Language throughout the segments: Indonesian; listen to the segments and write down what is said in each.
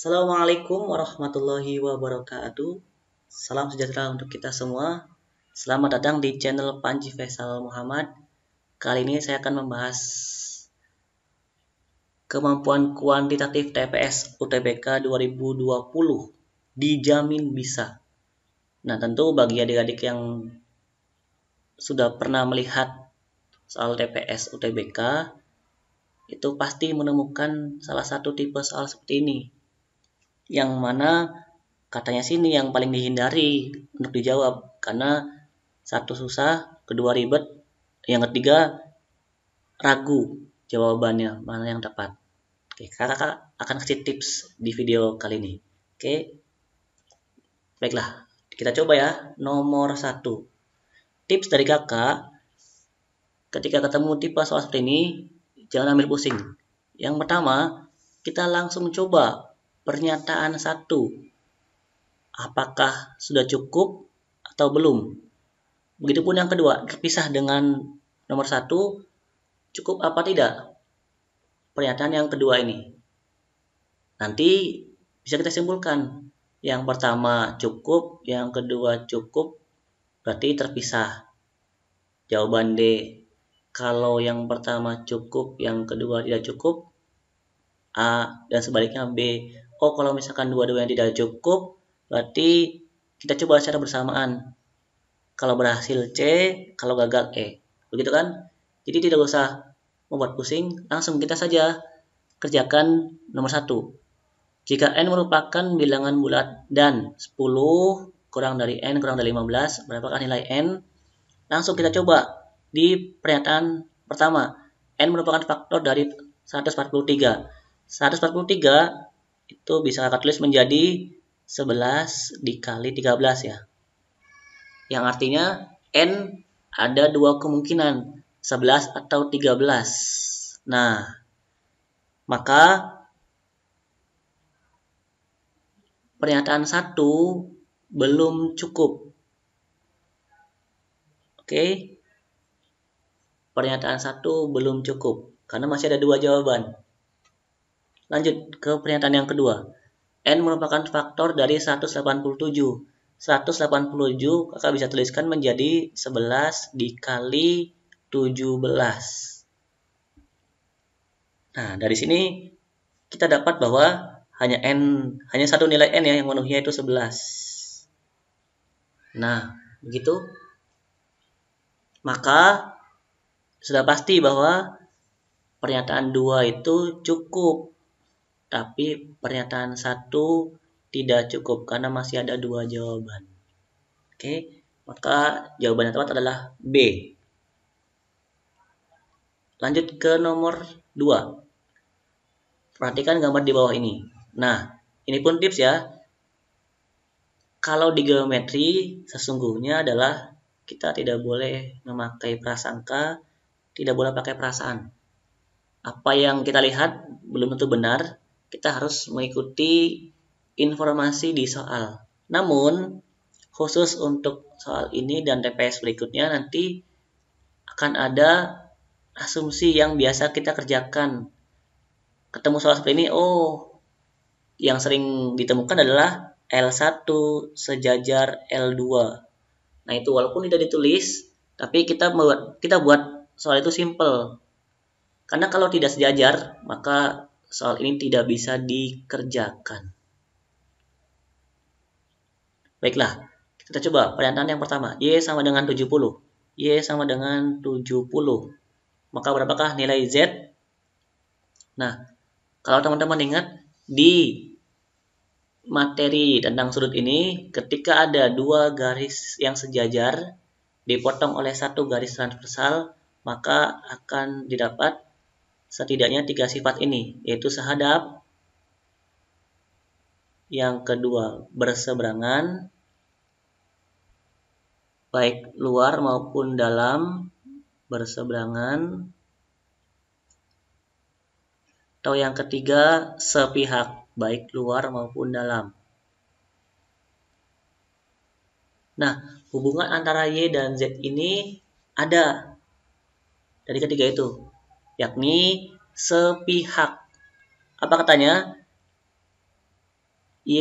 Assalamualaikum warahmatullahi wabarakatuh. Salam sejahtera untuk kita semua. Selamat datang di channel Panji Faisal Muhammad. Kali ini saya akan membahas kemampuan kuantitatif TPS UTBK 2020. Dijamin bisa. Nah, tentu bagi adik-adik yang sudah pernah melihat soal TPS UTBK, itu pasti menemukan salah satu tipe soal seperti ini. Yang mana katanya sini yang paling dihindari untuk dijawab karena satu susah, kedua ribet, yang ketiga ragu jawabannya mana yang tepat. Oke, kakak akan kasih tips di video kali ini. Oke, baiklah, kita coba ya. Nomor 1, tips dari kakak ketika ketemu tipe soal seperti ini, jangan ambil pusing. Yang pertama, kita langsung coba pernyataan 1. Apakah sudah cukup atau belum? Begitupun yang kedua, terpisah dengan nomor 1, cukup apa tidak pernyataan yang kedua ini. Nanti bisa kita simpulkan. Yang pertama cukup, yang kedua cukup, berarti terpisah. Jawaban D. Kalau yang pertama cukup, yang kedua tidak cukup, A, dan sebaliknya B. Oh, kalau misalkan dua-duanya tidak cukup, berarti kita coba secara bersamaan. Kalau berhasil C, kalau gagal E. Begitu kan? Jadi tidak usah membuat pusing, langsung kita saja kerjakan nomor 1. Jika N merupakan bilangan bulat dan 10 kurang dari N kurang dari 15, berapakah nilai N? Langsung kita coba di pernyataan pertama. N merupakan faktor dari 143. 143 itu bisa kakak tulis menjadi 11 dikali 13 ya. Yang artinya N ada dua kemungkinan, 11 atau 13. Nah, maka pernyataan 1 belum cukup. Oke. Pernyataan 1 belum cukup karena masih ada dua jawaban. Lanjut ke pernyataan yang kedua. N merupakan faktor dari 187. 187 kakak bisa tuliskan menjadi 11 dikali 17. Nah, dari sini kita dapat bahwa hanya satu nilai N ya yang memenuhinya itu 11. Nah, begitu. Maka sudah pasti bahwa pernyataan 2 itu cukup. Tapi pernyataan 1 tidak cukup karena masih ada dua jawaban. Oke, maka jawaban yang tepat adalah B. Lanjut ke nomor 2. Perhatikan gambar di bawah ini. Nah, ini pun tips ya. Kalau di geometri sesungguhnya adalah kita tidak boleh memakai prasangka, tidak boleh pakai perasaan. Apa yang kita lihat belum tentu benar, kita harus mengikuti informasi di soal. Namun, khusus untuk soal ini dan TPS berikutnya nanti akan ada asumsi yang biasa kita kerjakan. Ketemu soal seperti ini, yang sering ditemukan adalah L1 sejajar L2. Nah, itu walaupun tidak ditulis, tapi kita buat soal itu simple. Karena kalau tidak sejajar, maka soal ini tidak bisa dikerjakan. Baiklah, kita coba pernyataan yang pertama. Y sama dengan 70. Y sama dengan 70. Maka berapakah nilai Z? Nah, kalau teman-teman ingat, di materi tentang sudut ini, ketika ada dua garis yang sejajar, dipotong oleh satu garis transversal, maka akan didapat setidaknya 3 sifat ini, yaitu sehadap, yang kedua berseberangan, baik luar maupun dalam berseberangan, atau yang ketiga sepihak, baik luar maupun dalam. Nah, hubungan antara Y dan Z ini ada dari ketiga itu, yakni sepihak. Apa katanya? Y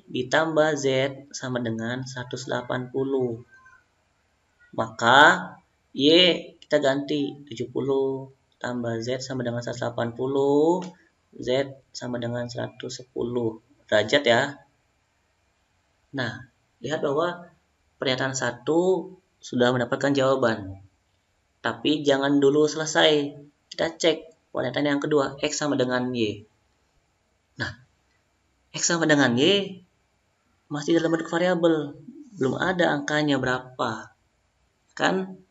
ditambah Z sama dengan 180. Maka Y kita ganti 70 tambah Z sama dengan 180. Z sama dengan 110 derajat ya. Nah, lihat bahwa pernyataan 1 sudah mendapatkan jawaban. Tapi jangan dulu selesai. Kita cek pernyataan yang kedua, X sama dengan Y. Nah, X sama dengan Y masih dalam bentuk variabel. Belum ada angkanya berapa. Kan?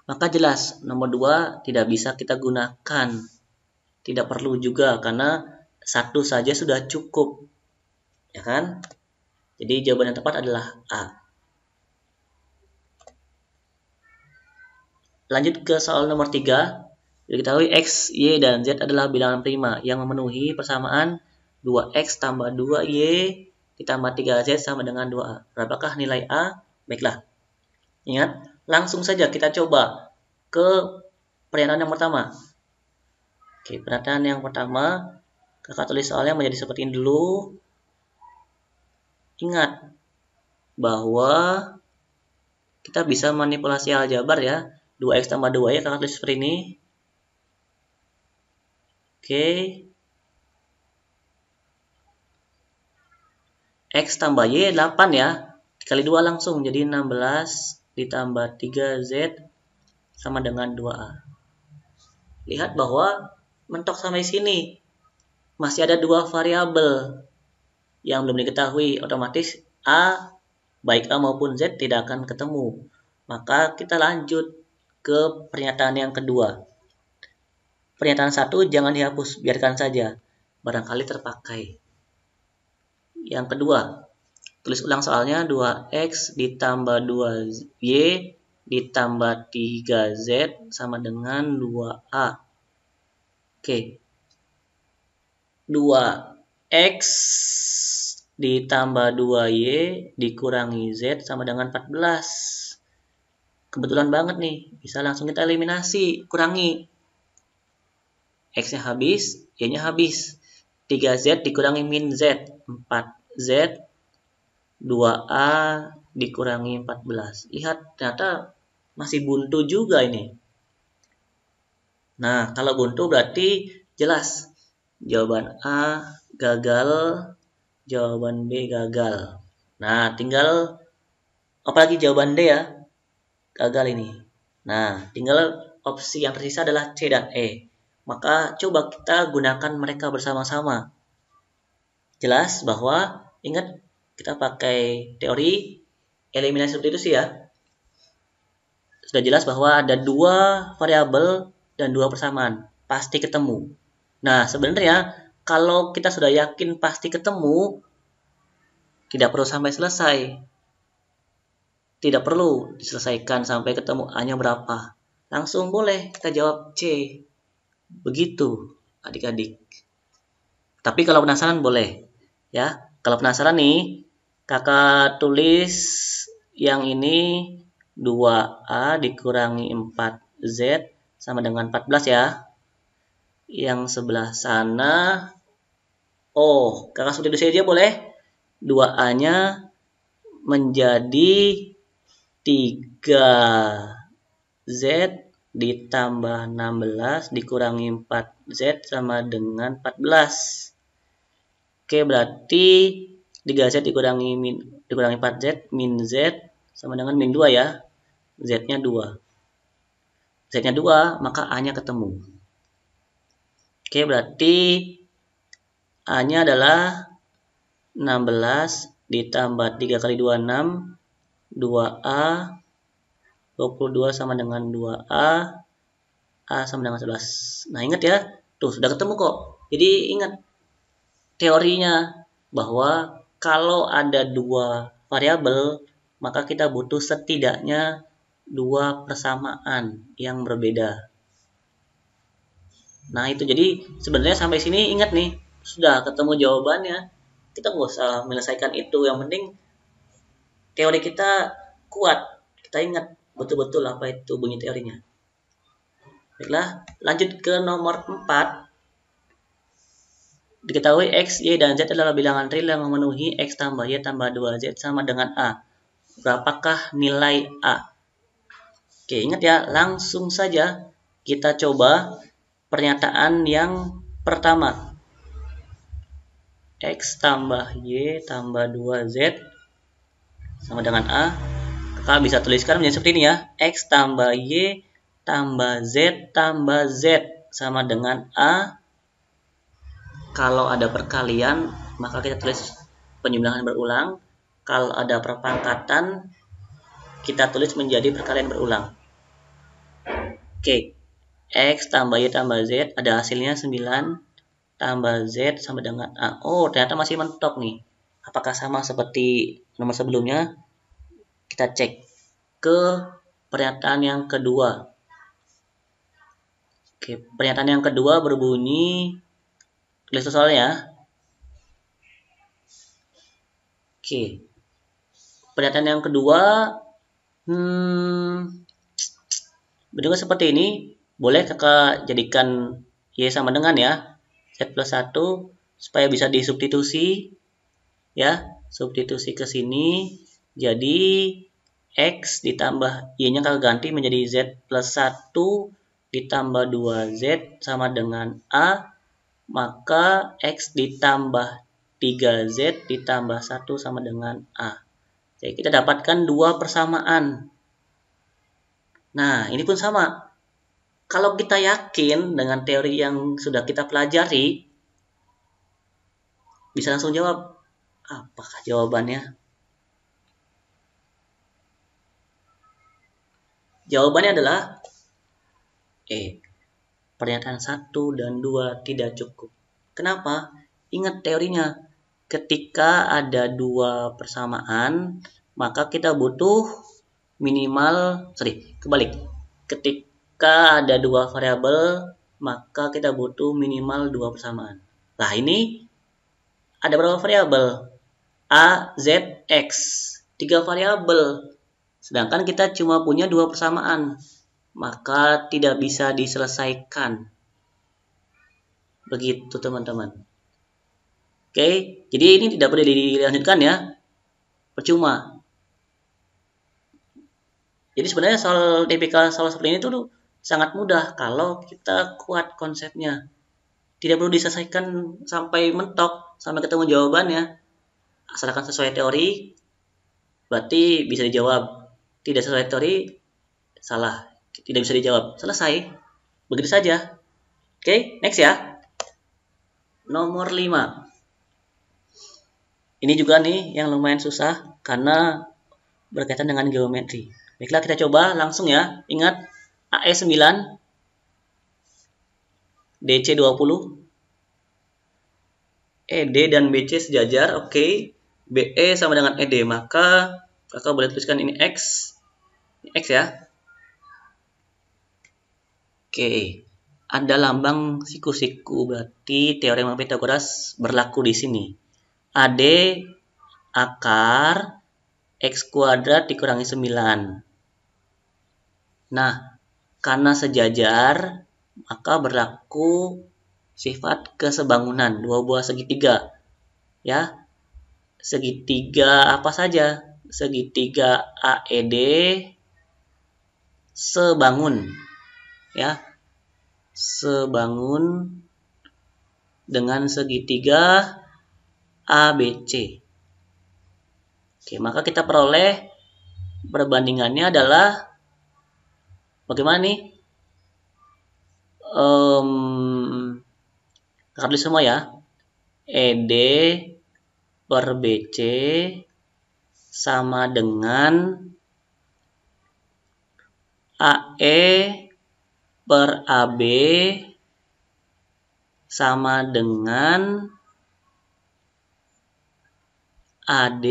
Maka jelas nomor 2 tidak bisa kita gunakan. Tidak perlu juga karena 1 saja sudah cukup. Ya kan? Jadi jawaban yang tepat adalah A. Lanjut ke soal nomor 3. Diketahui X, Y, dan Z adalah bilangan prima yang memenuhi persamaan 2X tambah 2Y ditambah 3Z sama dengan 2A. Berapakah nilai A? Baiklah. Ingat, langsung saja kita coba ke pernyataan yang pertama. Oke, pernyataan yang pertama, kakak tulis soalnya menjadi seperti ini dulu. Ingat bahwa kita bisa manipulasi aljabar ya. 2X tambah 2Y, kakak tulis seperti ini. Oke. X tambah Y 8 ya. Dikali 2 langsung jadi 16 ditambah 3Z sama dengan 2A. Lihat bahwa mentok sampai sini masih ada 2 variabel yang belum diketahui. Otomatis A, baik A maupun Z tidak akan ketemu. Maka kita lanjut ke pernyataan yang kedua. Pernyataan 1 jangan dihapus, biarkan saja. Barangkali terpakai. Yang kedua, tulis ulang soalnya 2X ditambah 2Y ditambah 3Z sama dengan 2A. Oke. 2X ditambah 2Y dikurangi Z sama dengan 14. Kebetulan banget nih, bisa langsung kita eliminasi, kurangi. X-nya habis, Y-nya habis. 3Z dikurangi min Z, 4Z, 2A dikurangi 14. Lihat, ternyata masih buntu juga ini. Nah, kalau buntu berarti jelas. Jawaban A gagal, jawaban B gagal. Nah, tinggal apalagi jawaban D ya, gagal ini. Nah, tinggal opsi yang tersisa adalah C dan E. Maka coba kita gunakan mereka bersama-sama. Jelas bahwa, ingat kita pakai teori eliminasi seperti itu sih ya. Sudah jelas bahwa ada 2 variabel dan 2 persamaan. Pasti ketemu. Nah, sebenarnya kalau kita sudah yakin pasti ketemu, tidak perlu sampai selesai. Tidak perlu diselesaikan sampai ketemu A-nya berapa. Langsung boleh kita jawab C. Begitu, adik-adik. Tapi kalau penasaran boleh. Ya, kalau penasaran nih, kakak tulis yang ini 2A dikurangi 4Z sama dengan 14 ya. Yang sebelah sana, kakak substitusi aja boleh. 2A-nya menjadi 3Z ditambah 16 dikurangi 4Z sama dengan 14. Oke, berarti 3Z dikurangi 4Z min Z sama dengan min 2 ya. Z-nya 2. Z-nya 2, maka A-nya ketemu. Oke, berarti A-nya adalah 16 ditambah 3 kali 2, 6. 2A 22 sama dengan 2A, A sama dengan 11. Nah, ingat ya, tuh sudah ketemu kok. Jadi ingat teorinya bahwa kalau ada 2 variabel, maka kita butuh setidaknya 2 persamaan yang berbeda. Nah, itu jadi sebenarnya sampai sini ingat nih, sudah ketemu jawabannya. Kita nggak usah menyelesaikan itu, yang penting teori kita kuat. Kita ingat betul-betul apa itu bunyi teorinya. Baiklah, lanjut ke nomor 4. Diketahui X, Y, dan Z adalah bilangan real yang memenuhi X tambah Y tambah 2Z sama dengan A. Berapakah nilai A? Oke, ingat ya, langsung saja kita coba pernyataan yang pertama. X tambah Y tambah 2Z sama dengan A. Kakak bisa tuliskan menjadi seperti ini ya. X tambah Y tambah Z tambah Z sama dengan A. Kalau ada perkalian, maka kita tulis penjumlahan berulang. Kalau ada perpangkatan, kita tulis menjadi perkalian berulang. Oke, X tambah Y tambah Z, ada hasilnya 9 tambah Z sama dengan A. Oh, ternyata masih mentok nih. Apakah sama seperti nomor sebelumnya? Kita cek ke pernyataan yang kedua. Oke, pernyataan yang kedua berbunyi, tulis soalnya. Oke, pernyataan yang kedua bentuknya seperti ini. Boleh kakak jadikan Y sama dengan ya Z plus 1 supaya bisa disubstitusi ya, substitusi ke sini. Jadi X ditambah Y nya kakak ganti menjadi Z plus 1 ditambah 2Z sama dengan A, maka X ditambah 3Z ditambah 1 sama dengan A. Jadi kita dapatkan dua persamaan. Nah, ini pun sama. Kalau kita yakin dengan teori yang sudah kita pelajari, bisa langsung jawab. Apakah jawabannya? Jawabannya adalah pernyataan 1 dan 2 tidak cukup. Kenapa? Ingat teorinya. Ketika ada dua persamaan, maka kita butuh minimal, kebalik. Ketika ada dua variabel, maka kita butuh minimal dua persamaan. Nah, ini ada berapa variabel? A, Z, X. 3 variabel. Sedangkan kita cuma punya dua persamaan. Maka tidak bisa diselesaikan. Begitu teman-teman. Oke, jadi ini tidak boleh dilanjutkan ya. Percuma. Jadi sebenarnya soal tipikal soal seperti ini tuh sangat mudah kalau kita kuat konsepnya. Tidak perlu diselesaikan sampai mentok, sampai ketemu jawabannya. Asalkan sesuai teori, berarti bisa dijawab. Tidak sesuai teori, salah. Tidak bisa dijawab. Selesai. Begitu saja. Oke, next ya. Nomor 5. Ini juga nih yang lumayan susah karena berkaitan dengan geometri. Baiklah, kita coba langsung ya. Ingat, AE 9, DC 20, ED dan BC sejajar, oke. BE sama dengan ED, maka kakak boleh tuliskan ini X. Ini X ya. Oke, ada lambang siku-siku, berarti teorema Pythagoras berlaku di sini. AD akar X kuadrat dikurangi 9. Nah, karena sejajar, maka berlaku sifat kesebangunan, dua buah segitiga. Ya, segitiga apa saja? Segitiga AED sebangun. Ya, sebangun dengan segitiga ABC. Oke, maka kita peroleh perbandingannya adalah bagaimana nih? Kakak tulis semua ya. ED per BC sama dengan AE per AB sama dengan AD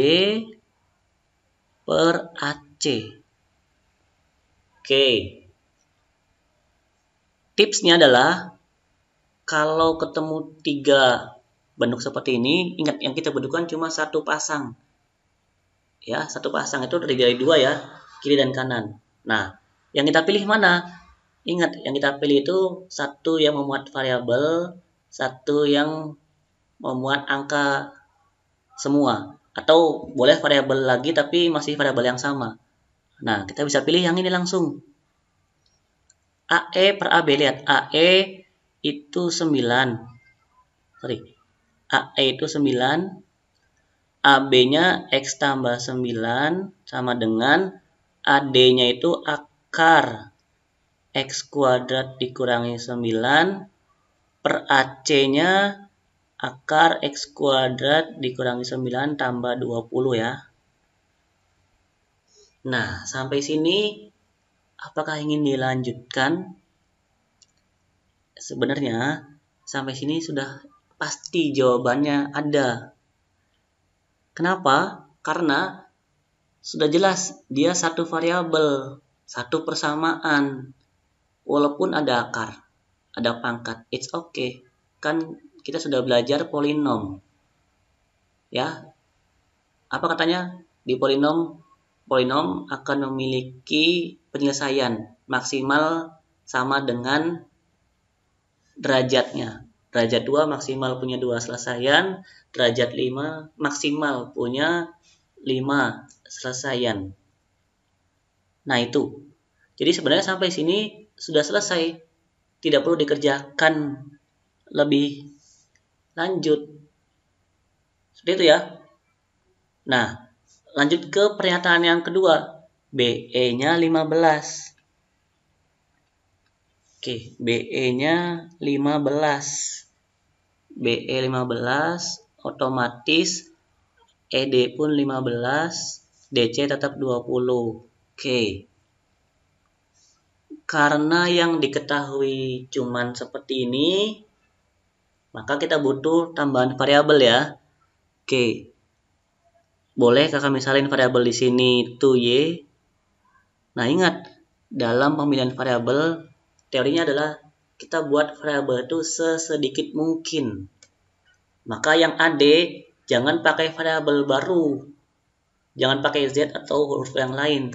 per AC. Oke. Tipsnya adalah kalau ketemu 3 bentuk seperti ini, ingat yang kita butuhkan cuma satu pasang. Ya, satu pasang itu terdiri dari 2 ya, kiri dan kanan. Nah, yang kita pilih mana? Ingat, yang kita pilih itu satu yang memuat variabel, satu yang memuat angka semua, atau boleh variabel lagi tapi masih variabel yang sama. Nah, kita bisa pilih yang ini langsung. AE per AB, lihat AE itu 9. AE itu 9, AB-nya X tambah 9 sama dengan AD-nya itu akar X kuadrat dikurangi 9 per AC-nya akar X kuadrat dikurangi 9 tambah 20 ya. Nah, sampai sini apakah ingin dilanjutkan? Sebenarnya sampai sini sudah pasti jawabannya ada. Kenapa? Karena sudah jelas dia satu variabel, satu persamaan. Walaupun ada akar, ada pangkat, it's okay. Kan kita sudah belajar polinom. Ya. Apa katanya? Di polinom akan memiliki penyelesaian maksimal sama dengan derajatnya. Derajat 2 maksimal punya 2 selesaian, derajat 5 maksimal punya 5 selesaian. Nah itu. Jadi sebenarnya sampai sini sudah selesai. Tidak perlu dikerjakan lebih lanjut. Seperti itu ya. Nah, lanjut ke pernyataan yang kedua. BE-nya 15. Oke, BE-nya 15. BE 15, otomatis ED pun 15, DC tetap 20. Oke. Karena yang diketahui cuman seperti ini, maka kita butuh tambahan variabel ya. Oke. Boleh kakak misalin variabel di sini itu Y. Nah, ingat, dalam pemilihan variabel teorinya adalah kita buat variabel itu sesedikit mungkin. Maka yang AD jangan pakai variabel baru. Jangan pakai Z atau huruf yang lain.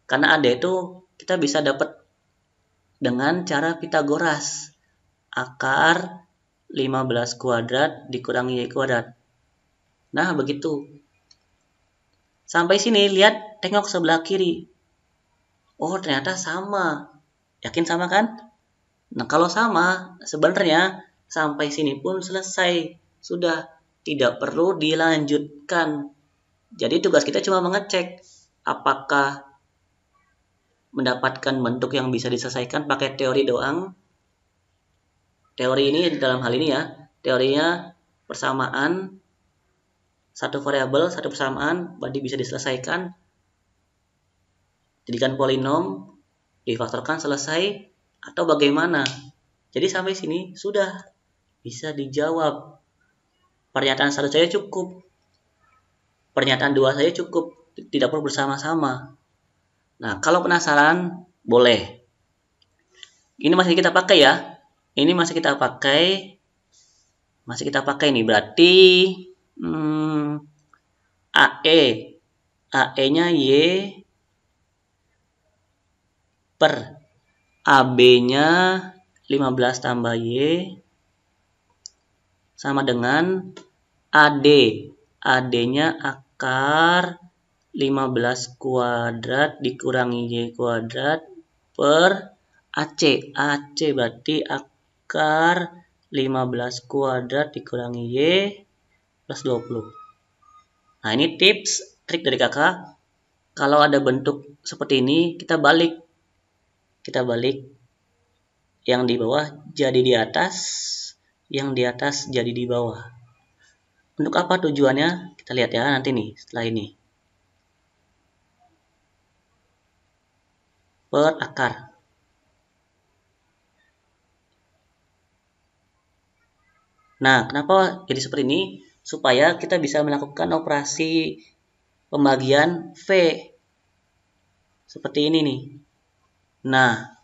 Karena AD itu kita bisa dapat dengan cara Pitagoras. Akar 15 kuadrat dikurangi Y kuadrat. Nah, begitu. Sampai sini, lihat, tengok sebelah kiri. Oh, ternyata sama. Yakin sama kan? Nah, kalau sama, sebenarnya sampai sini pun selesai. Sudah tidak perlu dilanjutkan. Jadi tugas kita cuma mengecek apakah mendapatkan bentuk yang bisa diselesaikan pakai teori doang. Teori ini dalam hal ini ya, teorinya persamaan, satu variabel, satu persamaan, berarti bisa diselesaikan. Jadikan polinom, difaktorkan selesai, atau bagaimana. Jadi sampai sini sudah bisa dijawab. Pernyataan satu saja cukup. Pernyataan dua saja cukup. Tidak perlu bersama-sama. Nah, kalau penasaran, boleh. Ini masih kita pakai ya. Ini masih kita pakai. Masih kita pakai nih. Berarti AE. AE-nya Y per AB-nya 15 tambah Y sama dengan AD. AD-nya akar 15 kuadrat dikurangi Y kuadrat per AC. AC berarti akar 15 kuadrat dikurangi Y plus 20. Nah, ini tips, trik dari kakak. Kalau ada bentuk seperti ini, kita balik. Kita balik. Yang di bawah jadi di atas, yang di atas jadi di bawah. Untuk apa tujuannya? Kita lihat ya nanti nih setelah ini. Per akar. Nah, kenapa jadi seperti ini? Supaya kita bisa melakukan operasi pembagian V. Seperti ini nih. Nah,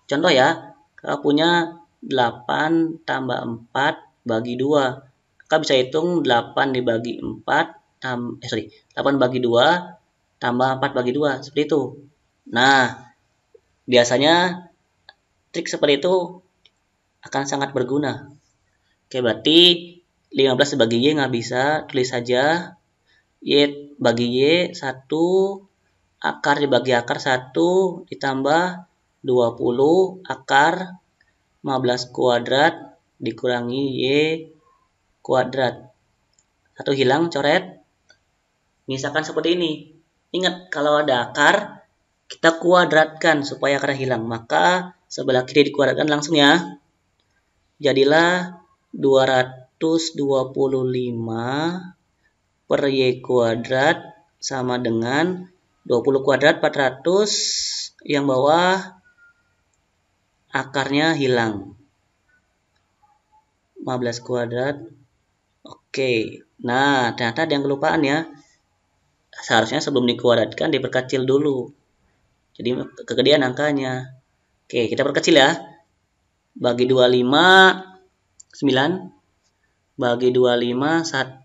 contoh ya, kakak punya 8 tambah 4 bagi 2. Kakak bisa hitung 8 dibagi 4, 8 bagi 2 tambah 4 bagi 2, seperti itu. Nah, biasanya trik seperti itu akan sangat berguna. Oke, berarti 15 bagi Y nggak bisa, tulis saja. Y bagi Y 1, akar dibagi akar 1, ditambah 20 akar 15 kuadrat dikurangi Y kuadrat. 1 hilang, coret. Misalkan seperti ini. Ingat, kalau ada akar, kita kuadratkan supaya akarnya hilang. Maka sebelah kiri dikuadratkan langsung ya. Jadilah 225 per Y kuadrat sama dengan 20 kuadrat 400, yang bawah akarnya hilang. 15 kuadrat. Oke. Nah, ternyata ada yang kelupaan ya. Seharusnya sebelum dikuadratkan diperkecil dulu. Jadi kegedean angkanya. Oke, kita perkecil ya. Bagi 25 9, bagi 25 1,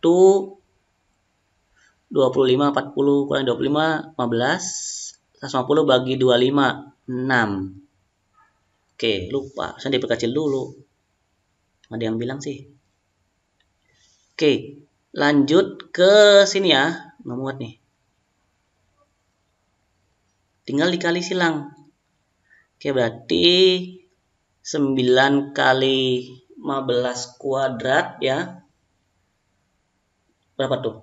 25 40 kurang 25 15, 150 bagi 25 6. Oke, lupa, saya diperkecil dulu. Ada yang bilang sih. Oke, lanjut ke sini ya. Nggak muat nih. Tinggal dikali silang. Oke, berarti 9 kali 15 kuadrat ya. Berapa tuh?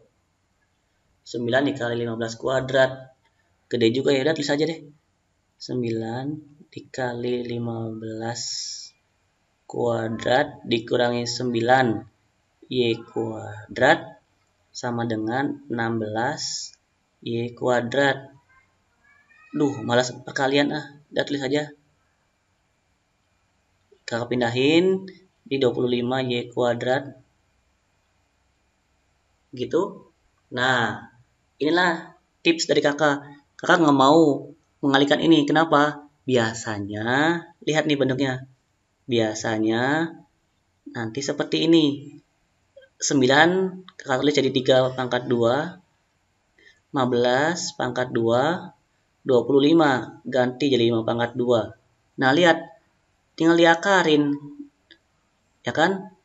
9 dikali 15 kuadrat. Gede juga ya, udah tulis aja deh. 9 dikali 15 kuadrat dikurangi 9 Y kuadrat sama dengan 16 Y kuadrat. Duh, malas perkalian ah. Udah tulis aja. Kakak pindahin di 25 Y kuadrat. Gitu. Nah, inilah tips dari kakak. Kakak nggak mau mengalihkan ini. Kenapa? Biasanya, lihat nih bentuknya. Biasanya nanti seperti ini. 9 kakak tulis jadi 3 pangkat 2. 15 pangkat 2. 25 ganti jadi 5 pangkat 2. Nah, lihat. Tinggal diakarin. Ya kan?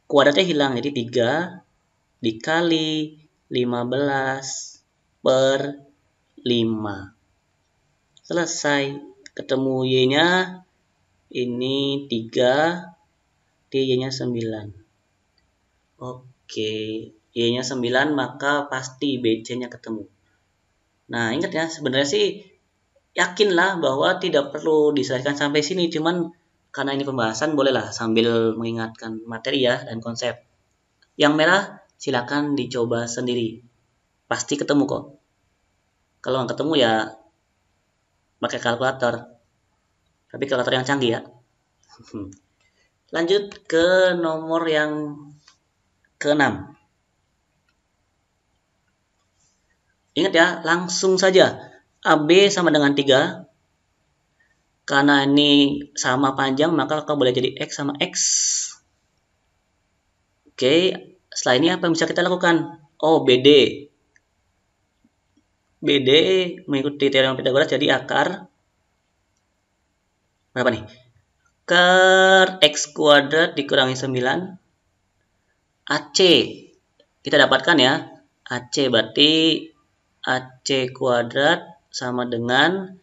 Kuadratnya hilang. Jadi 3 dikali 15 per 5. Selesai. Ketemu Y-nya. Ini 3. Y-nya 9. Oke. Y-nya 9, maka pasti BC-nya ketemu. Nah, ingat ya. Sebenarnya sih yakinlah bahwa tidak perlu diselesaikan sampai sini. Cuman karena ini pembahasan, bolehlah sambil mengingatkan materi ya dan konsep. Yang merah silakan dicoba sendiri. Pasti ketemu kok. Kalau nggak ketemu ya pakai kalkulator. Tapi kalkulator yang canggih ya. Lanjut ke nomor yang ke-6. Ingat ya, langsung saja. AB sama dengan 3. Karena ini sama panjang, maka kakak boleh jadi X sama X. Oke, setelah ini apa yang bisa kita lakukan? Oh, BD. BD mengikuti teorema Pythagoras jadi akar berapa nih? Akar X kuadrat dikurangi 9. AC kita dapatkan ya. AC berarti AC kuadrat sama dengan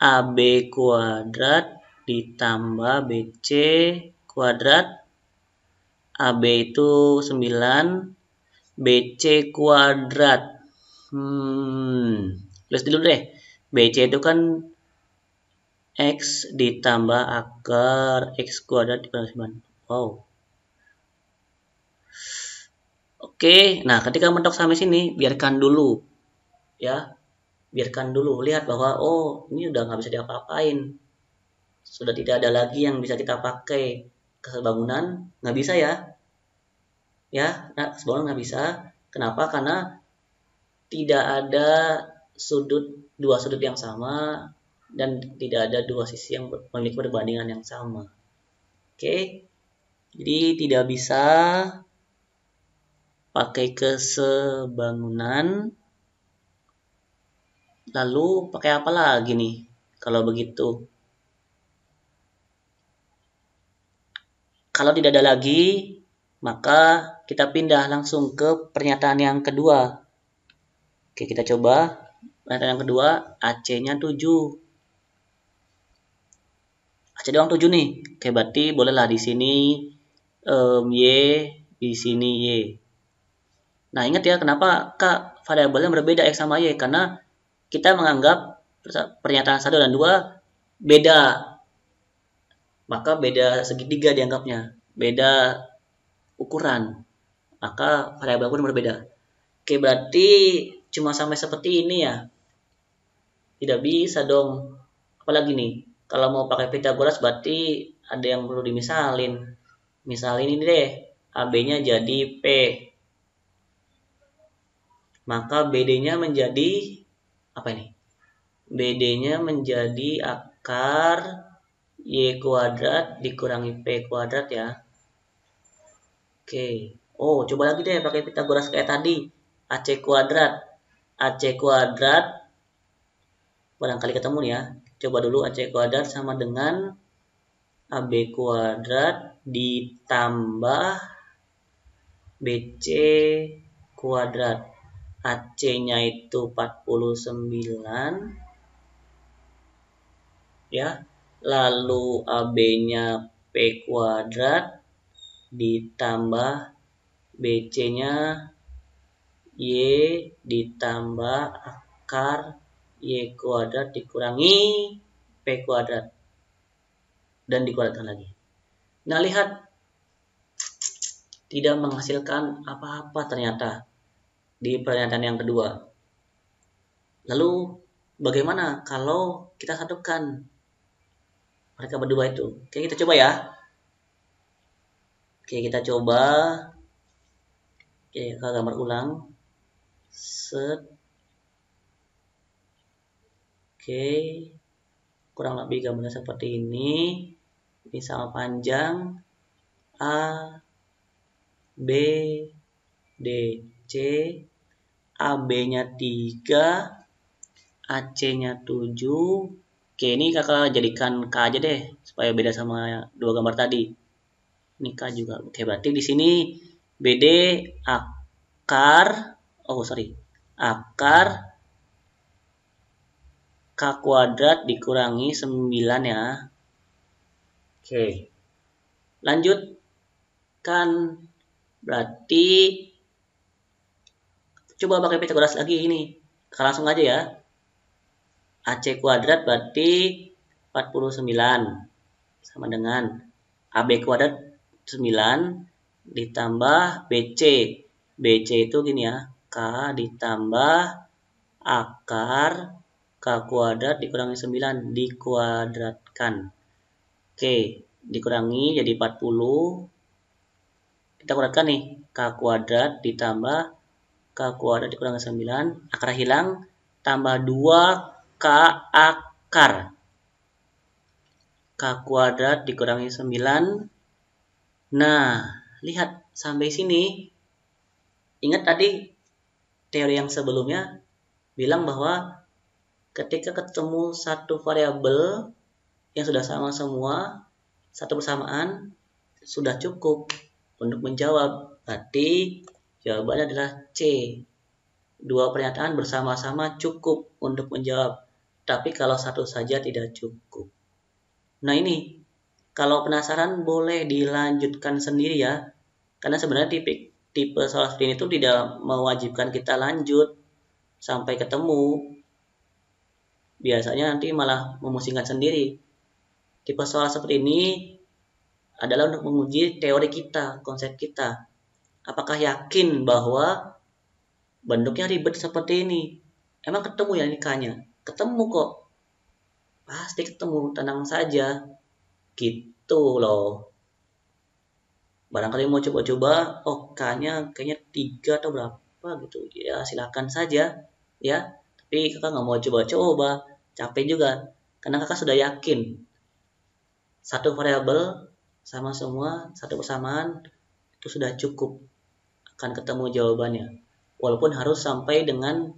AB kuadrat ditambah BC kuadrat. AB itu 9, BC kuadrat. Tulis dulu deh. BC itu kan X ditambah akar X kuadrat dikurangi 9. Wow. Oke, nah ketika mentok sampai sini, biarkan dulu. Ya, biarkan dulu. Lihat bahwa, oh, ini udah nggak bisa diapa-apain. Sudah tidak ada lagi yang bisa kita pakai ke bangunan. Nggak bisa ya. Ya, nah, sebenarnya nggak bisa. Kenapa? Karena tidak ada dua sudut yang sama dan tidak ada dua sisi yang memiliki perbandingan yang sama. Oke, jadi tidak bisa pakai ke sebangunan. Lalu pakai apa lagi nih kalau begitu? Kalau tidak ada lagi, Maka kita pindah langsung ke pernyataan yang kedua. Oke, kita coba pernyataan yang kedua, AC-nya 7. AC doang 7 nih. Oke, berarti bolehlah di sini Y, di sini Y. Nah, ingat ya kenapa Kak variabelnya berbeda X sama Y? Karena kita menganggap pernyataan 1 dan 2 beda. Maka beda segitiga dianggapnya. Beda ukuran. Maka variabel pun berbeda. Oke, berarti cuma sampai seperti ini ya. Tidak bisa dong. Apalagi nih, kalau mau pakai Pitagoras berarti ada yang perlu dimisalin. Misalin ini deh, AB-nya jadi P. Maka BD-nya menjadi apa ini? BD-nya menjadi akar Y kuadrat dikurangi P kuadrat ya. Oke. Oh, coba lagi deh pakai Pitagoras kayak tadi. AC kuadrat. AC kuadrat barangkali ketemu nih ya. Coba dulu AC kuadrat sama dengan AB kuadrat ditambah BC kuadrat. AC-nya itu 49 ya. Lalu AB-nya P kuadrat ditambah BC-nya Y ditambah akar Y kuadrat dikurangi P kuadrat dan dikuadratkan lagi. Nah, lihat tidak menghasilkan apa-apa ternyata di pernyataan yang kedua. Lalu bagaimana kalau kita satukan mereka berdua itu? Oke, kita coba ya. Oke, kita coba. Oke, kita gambar ulang. Set. Oke, kurang lebih gambarnya seperti ini. Ini sama panjang A, B, D, C, AB-nya 3, AC-nya 7. Oke, ini kakak jadikan K aja deh supaya beda sama dua gambar tadi. Ini K juga. Oke, berarti di sini BD akar K kuadrat dikurangi 9 ya. Oke. Lanjut kan berarti coba pakai Pitagoras lagi ini. Langsung aja ya. AC kuadrat berarti 49 sama dengan AB kuadrat 9 ditambah BC. BC itu gini ya, K ditambah akar K kuadrat dikurangi 9 dikuadratkan. Oke, dikurangi jadi 40. Kita kuadratkan nih, K kuadrat ditambah K kuadrat dikurangi 9, akar hilang, tambah 2K akar. K kuadrat dikurangi 9. Nah, lihat sampai sini. Ingat tadi teori yang sebelumnya bilang bahwa ketika ketemu satu variabel yang sudah sama semua, satu bersamaan, sudah cukup untuk menjawab. Berarti jawabannya adalah C. Dua pernyataan bersama-sama cukup untuk menjawab. Tapi kalau satu saja tidak cukup. Nah ini, kalau penasaran boleh dilanjutkan sendiri ya. Karena sebenarnya tipe soal seperti ini itu tidak mewajibkan kita lanjut sampai ketemu. Biasanya nanti malah memusingkan sendiri. Tipe soal seperti ini adalah untuk menguji teori kita, konsep kita. Apakah yakin bahwa bentuknya ribet seperti ini? Emang ketemu ya ini K-nya? Ketemu kok. Pasti ketemu, tenang saja. Gitu loh. Barangkali mau coba-coba, oh K-nya kayaknya 3 atau berapa gitu. Ya silakan saja. Ya, tapi kakak nggak mau coba-coba. Capek juga. Karena kakak sudah yakin. Satu variabel sama semua, satu persamaan, itu sudah cukup. Akan ketemu jawabannya. Walaupun harus sampai dengan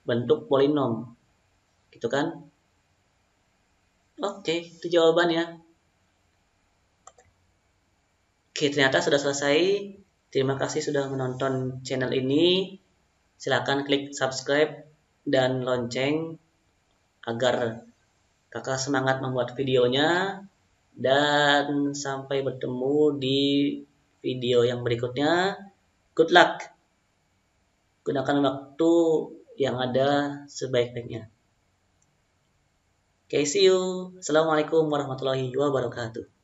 bentuk polinom. Gitu kan? Oke, itu jawabannya. Oke, Oke, ternyata sudah selesai. Terima kasih sudah menonton channel ini. Silakan klik subscribe dan lonceng agar kakak semangat membuat videonya. Dan sampai bertemu di video yang berikutnya. Good luck. Gunakan waktu yang ada sebaik-baiknya. Okay, see you. Assalamualaikum warahmatullahi wabarakatuh.